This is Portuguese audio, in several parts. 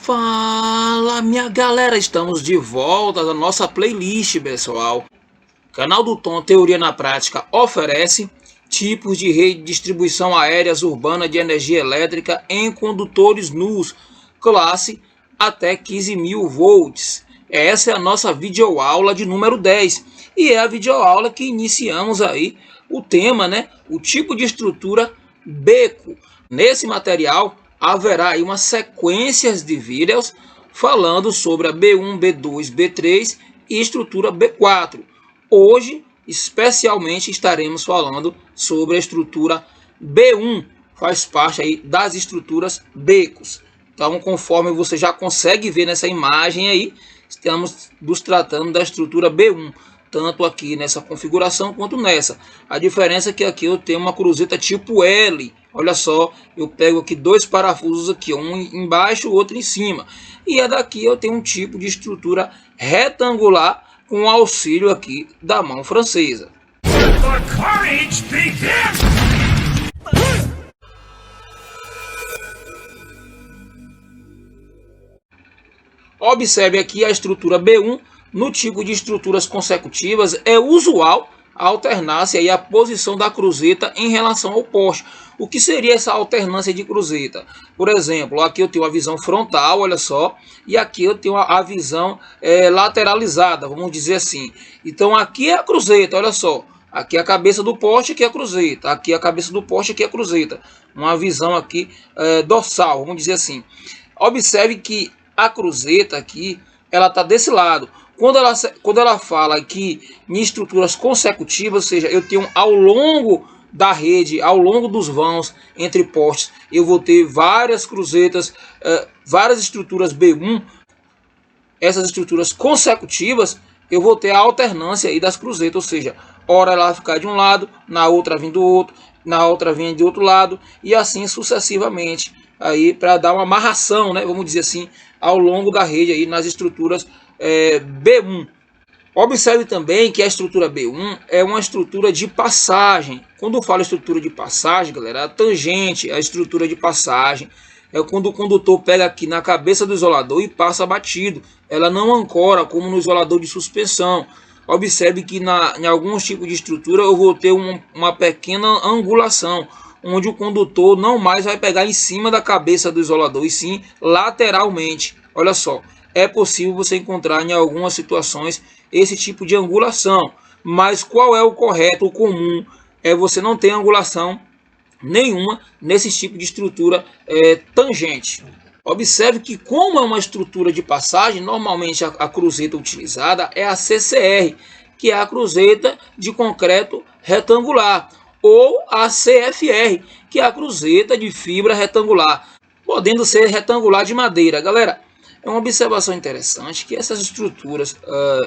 Fala, minha galera, estamos de volta da nossa playlist, pessoal. O canal do Tom Teoria na Prática oferece tipos de rede de distribuição aéreas urbana de energia elétrica em condutores nus, classe até 15.000 volts. Essa é a nossa videoaula de número 10 e é a videoaula que iniciamos aí o tema, né? O tipo de estrutura beco. Nesse material haverá aí uma sequência de vídeos falando sobre a B1, B2, B3 e estrutura B4. Hoje, especialmente, estaremos falando sobre a estrutura B1, faz parte aí das estruturas becos. Então, conforme você já consegue ver nessa imagem aí, estamos nos tratando da estrutura B1, tanto aqui nessa configuração quanto nessa. A diferença é que aqui eu tenho uma cruzeta tipo L. Olha só, eu pego aqui dois parafusos aqui, um embaixo, o outro em cima. E a daqui eu tenho um tipo de estrutura retangular com auxílio aqui da mão francesa. Observe aqui a estrutura B1. No tipo de estruturas consecutivas é usual a alternância e a posição da cruzeta em relação ao poste. O que seria essa alternância de cruzeta? Por exemplo, aqui eu tenho a visão frontal, olha só, e aqui eu tenho a visão lateralizada, vamos dizer assim. Então aqui é a cruzeta, olha só. Aqui é a cabeça do poste, aqui é a cruzeta. Aqui é a cabeça do poste, aqui é a cruzeta. Uma visão aqui dorsal, vamos dizer assim. Observe que a cruzeta aqui, ela está desse lado. Quando ela fala que em estruturas consecutivas, ou seja, eu tenho ao longo da rede, ao longo dos vãos entre postes, eu vou ter várias cruzetas, várias estruturas B1. Essas estruturas consecutivas, eu vou ter a alternância aí das cruzetas, ou seja, hora ela vai ficar de um lado, na outra vem do outro, na outra vem de outro lado, e assim sucessivamente, aí para dar uma amarração, né, vamos dizer assim, ao longo da rede aí nas estruturas B1. Observe também que a estrutura B1 é uma estrutura de passagem. Quando eu falo estrutura de passagem, galera, a tangente, a estrutura de passagem, é quando o condutor pega aqui na cabeça do isolador e passa batido. Ela não ancora como no isolador de suspensão. Observe que em alguns tipos de estrutura eu vou ter uma pequena angulação, onde o condutor não mais vai pegar em cima da cabeça do isolador, e sim lateralmente. Olha só, é possível você encontrar em algumas situações esse tipo de angulação, mas qual é o correto, o comum? É você não ter angulação nenhuma nesse tipo de estrutura tangente. Observe que, como é uma estrutura de passagem, normalmente a cruzeta utilizada é a CCR, que é a cruzeta de concreto retangular, ou a CFR, que é a cruzeta de fibra retangular, podendo ser retangular de madeira. Galera, é uma observação interessante que essas estruturas,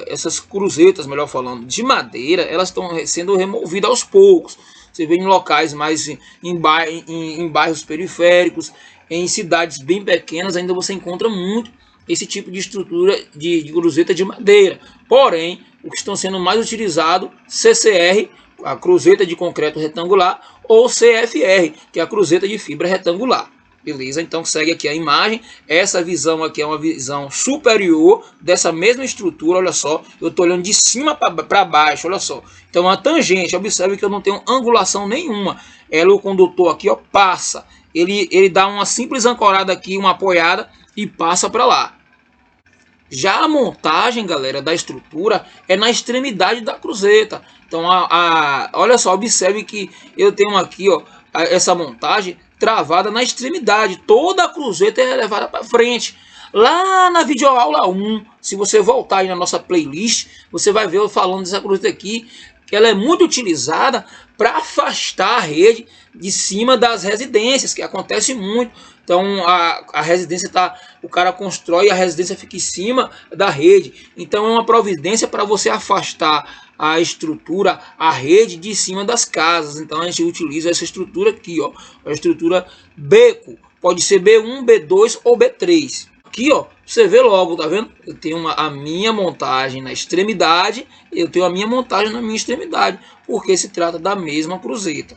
essas cruzetas, melhor falando, de madeira, elas estão sendo removidas aos poucos. Você vê em locais mais em bairros periféricos, em cidades bem pequenas, ainda você encontra muito esse tipo de estrutura de cruzeta de madeira. Porém, o que estão sendo mais utilizado, CCR, a cruzeta de concreto retangular, ou CFR, que é a cruzeta de fibra retangular. Beleza? Então segue aqui a imagem. Essa visão aqui é uma visão superior dessa mesma estrutura. Olha só, eu estou olhando de cima para baixo. Olha só, então a tangente, observe que eu não tenho angulação nenhuma. Ela, o condutor aqui, ó, passa. Ele dá uma simples ancorada aqui, uma apoiada, e passa para lá. Já a montagem, galera, da estrutura é na extremidade da cruzeta. Então, olha só, observe que eu tenho aqui, ó, essa montagem travada na extremidade. Toda a cruzeta é levada para frente. Lá na videoaula 1, se você voltar aí na nossa playlist, você vai ver eu falando dessa cruzeta aqui, que ela é muito utilizada para afastar a rede de cima das residências, que acontece muito. Então a residência o cara constrói e a residência fica em cima da rede. Então é uma providência para você afastar a estrutura, a rede de cima das casas. Então a gente utiliza essa estrutura aqui, ó, a estrutura beco. Pode ser B1, B2 ou B3. Aqui, ó, você vê logo, tá vendo? Eu tenho a minha montagem na extremidade, eu tenho a minha montagem na minha extremidade, porque se trata da mesma cruzeta.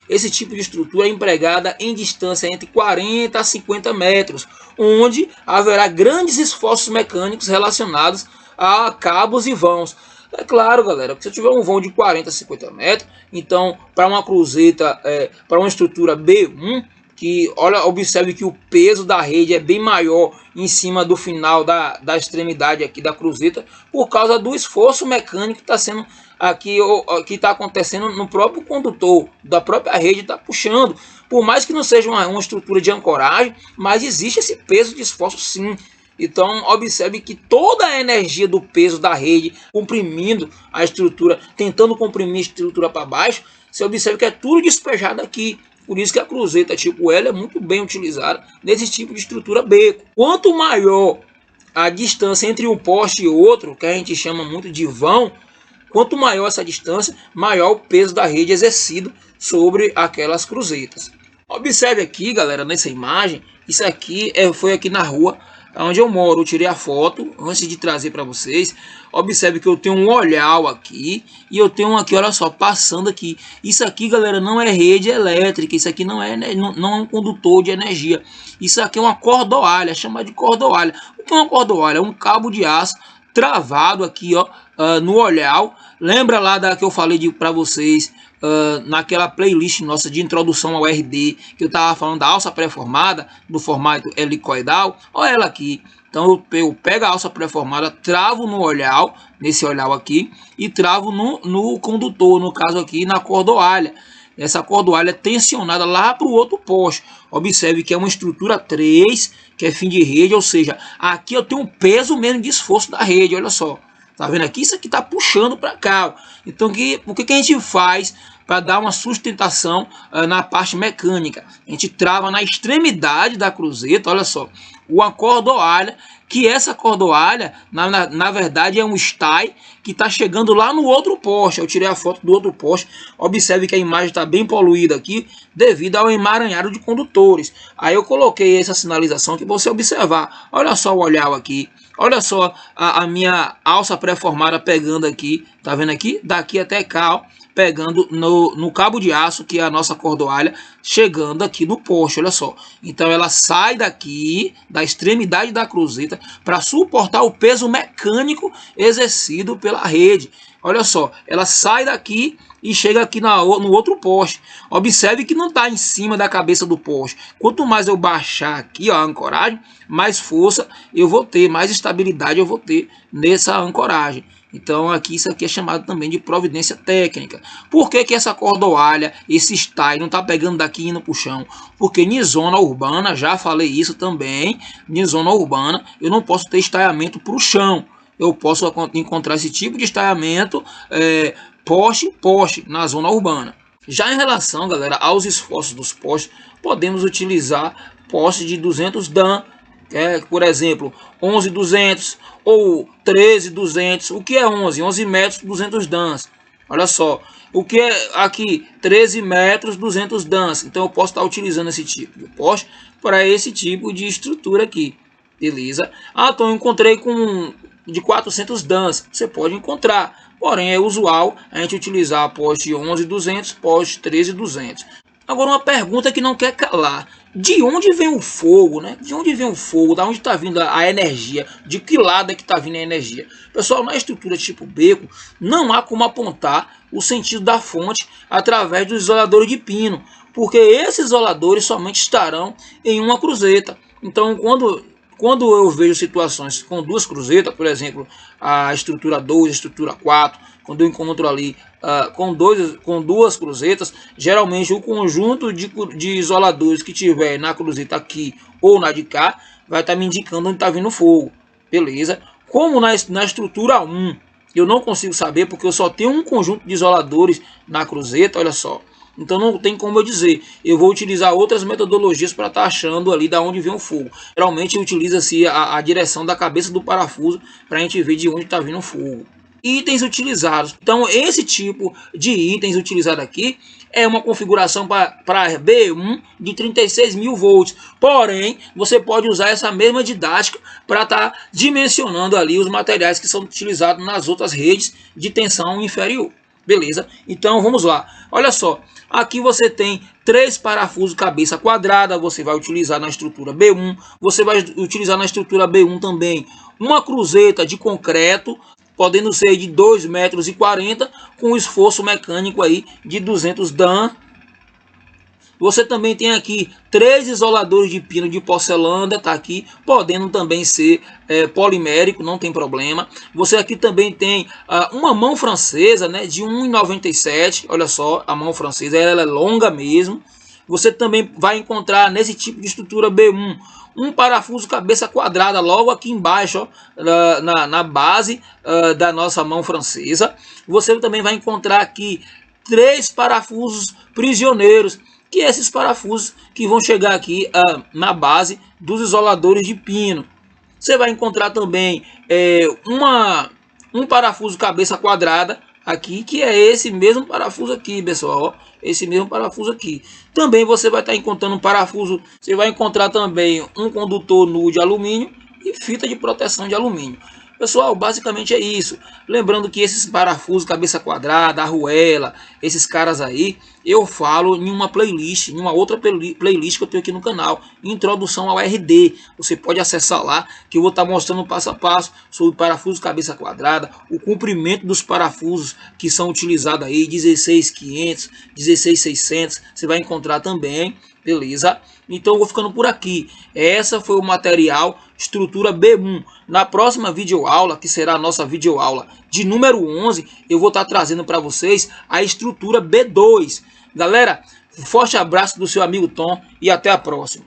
Esse tipo de estrutura é empregada em distância entre 40 a 50 metros, onde haverá grandes esforços mecânicos relacionados a cabos e vãos. É claro, galera, que se eu tiver um vão de 40 a 50 metros, então para uma cruzeta, para uma estrutura B1, que observe que o peso da rede é bem maior em cima do final da extremidade aqui da cruzeta, por causa do esforço mecânico que está sendo aqui, que está acontecendo no próprio condutor da própria rede, está puxando. Por mais que não seja uma estrutura de ancoragem, mas existe esse peso de esforço sim. Então observe que toda a energia do peso da rede comprimindo a estrutura, tentando comprimir a estrutura para baixo, você observa que é tudo despejado aqui. Por isso que a cruzeta tipo L é muito bem utilizada nesse tipo de estrutura beco. Quanto maior a distância entre um poste e outro, que a gente chama muito de vão, quanto maior essa distância, maior o peso da rede exercido sobre aquelas cruzetas. Observe aqui, galera, nessa imagem, isso aqui foi aqui na rua onde eu moro. Eu tirei a foto antes de trazer para vocês. Observe que eu tenho um olhar aqui e eu tenho aqui, olha só, passando aqui. Isso aqui, galera, não é rede elétrica. Isso aqui não é um condutor de energia. Isso aqui é uma cordoalha, chama de cordoalha. O que é uma cordoalha? É um cabo de aço travado aqui, ó, no olhar. Lembra lá que eu falei para vocês naquela playlist nossa de introdução ao RD, que eu estava falando da alça pré-formada do formato helicoidal? Olha ela aqui. Então eu pego a alça pré-formada, travo no olhar, nesse olhar aqui, e travo no condutor, no caso aqui na cordoalha. Essa cordoalha é tensionada lá para o outro poste. Observe que é uma estrutura 3, que é fim de rede, ou seja, aqui eu tenho um peso mesmo de esforço da rede, olha só. Tá vendo aqui? Isso aqui tá puxando para cá. Ó. Então o que a gente faz para dar uma sustentação na parte mecânica? A gente trava na extremidade da cruzeta, olha só, uma cordoalha, que essa cordoalha, na verdade, é um stai que está chegando lá no outro poste. Eu tirei a foto do outro poste. Observe que a imagem está bem poluída aqui devido ao emaranhado de condutores. Aí eu coloquei essa sinalização que você observar. Olha só o olhar aqui. Olha só a minha alça pré-formada pegando aqui. Tá vendo aqui? Daqui até cá, ó, pegando no cabo de aço, que é a nossa cordoalha, chegando aqui no poste, olha só. Então ela sai daqui, da extremidade da cruzeta, para suportar o peso mecânico exercido pela rede. Olha só, ela sai daqui e chega aqui no outro poste. Observe que não está em cima da cabeça do poste. Quanto mais eu baixar aqui, ó, a ancoragem, mais força eu vou ter, mais estabilidade eu vou ter nessa ancoragem. Então isso aqui é chamado também de providência técnica. Por que essa cordoalha, esse stai, não está pegando daqui e indo para o chão? Porque em zona urbana, já falei isso também, em zona urbana eu não posso ter estaiamento para o chão. Eu posso encontrar esse tipo de estaiamento poste na zona urbana. Já em relação, galera, aos esforços dos postes, podemos utilizar postes de 200 Dan, por exemplo, 11.200 ou 13.200. O que é 11? 11 metros, 200 dans. Olha só, o que é aqui? 13 metros, 200 dans. Então eu posso estar utilizando esse tipo de poste para esse tipo de estrutura aqui. Beleza? Ah, então eu encontrei com de 400 dans. Você pode encontrar. Porém, é usual a gente utilizar poste 11.200, poste 13.200. Agora uma pergunta que não quer calar. De onde vem o fogo, né? De onde vem o fogo? Da onde está vindo a energia? De que lado é que está vindo a energia? Pessoal, na estrutura tipo beco, não há como apontar o sentido da fonte através dos isoladores de pino, porque esses isoladores somente estarão em uma cruzeta. Então, quando eu vejo situações com duas cruzetas, por exemplo, a estrutura 2, a estrutura 4, quando eu encontro ali com duas cruzetas, geralmente o conjunto de isoladores que tiver na cruzeta aqui ou na de cá, vai estar me indicando onde está vindo fogo. Beleza? Como na estrutura 1, eu não consigo saber porque eu só tenho um conjunto de isoladores na cruzeta, olha só. Então não tem como eu dizer. Eu vou utilizar outras metodologias para estar achando ali da onde vem o fogo. Geralmente utiliza-se a direção da cabeça do parafuso para a gente ver de onde está vindo o fogo. Itens utilizados. Então esse tipo de itens utilizado aqui é uma configuração para B1 de 36.000 volts. Porém, você pode usar essa mesma didática para estar dimensionando ali os materiais que são utilizados nas outras redes de tensão inferior. Beleza? Então vamos lá. Olha só. Aqui você tem 3 parafusos cabeça quadrada, você vai utilizar na estrutura B1. Você vai utilizar na estrutura B1 também uma cruzeta de concreto, podendo ser de 2,40 metros, com esforço mecânico aí de 200 Dan. Você também tem aqui 3 isoladores de pino de porcelana, tá aqui, podendo também ser polimérico, não tem problema. Você aqui também tem uma mão francesa, né, de 1,97, olha só, a mão francesa, ela é longa mesmo. Você também vai encontrar nesse tipo de estrutura B1 um parafuso cabeça quadrada logo aqui embaixo, ó, na base da nossa mão francesa. Você também vai encontrar aqui 3 parafusos prisioneiros, que é esses parafusos que vão chegar aqui na base dos isoladores de pino. Você vai encontrar também um parafuso cabeça quadrada aqui, que é esse mesmo parafuso aqui, pessoal, ó, esse mesmo parafuso aqui. Também você vai estar encontrando um parafuso, você vai encontrar também um condutor nu de alumínio e fita de proteção de alumínio. Pessoal, basicamente é isso. Lembrando que esses parafusos cabeça quadrada, arruela, esses caras aí, eu falo em uma playlist, em uma outra playlist que eu tenho aqui no canal, Introdução ao RD. Você pode acessar lá, que eu vou estar mostrando passo a passo sobre parafusos cabeça quadrada, o comprimento dos parafusos que são utilizados aí, 16.500, 16.600, você vai encontrar também, beleza? Então eu vou ficando por aqui. Essa foi o material estrutura B1. Na próxima videoaula, que será a nossa videoaula de número 11, eu vou estar trazendo para vocês a estrutura B2. Galera, forte abraço do seu amigo Tom e até a próxima.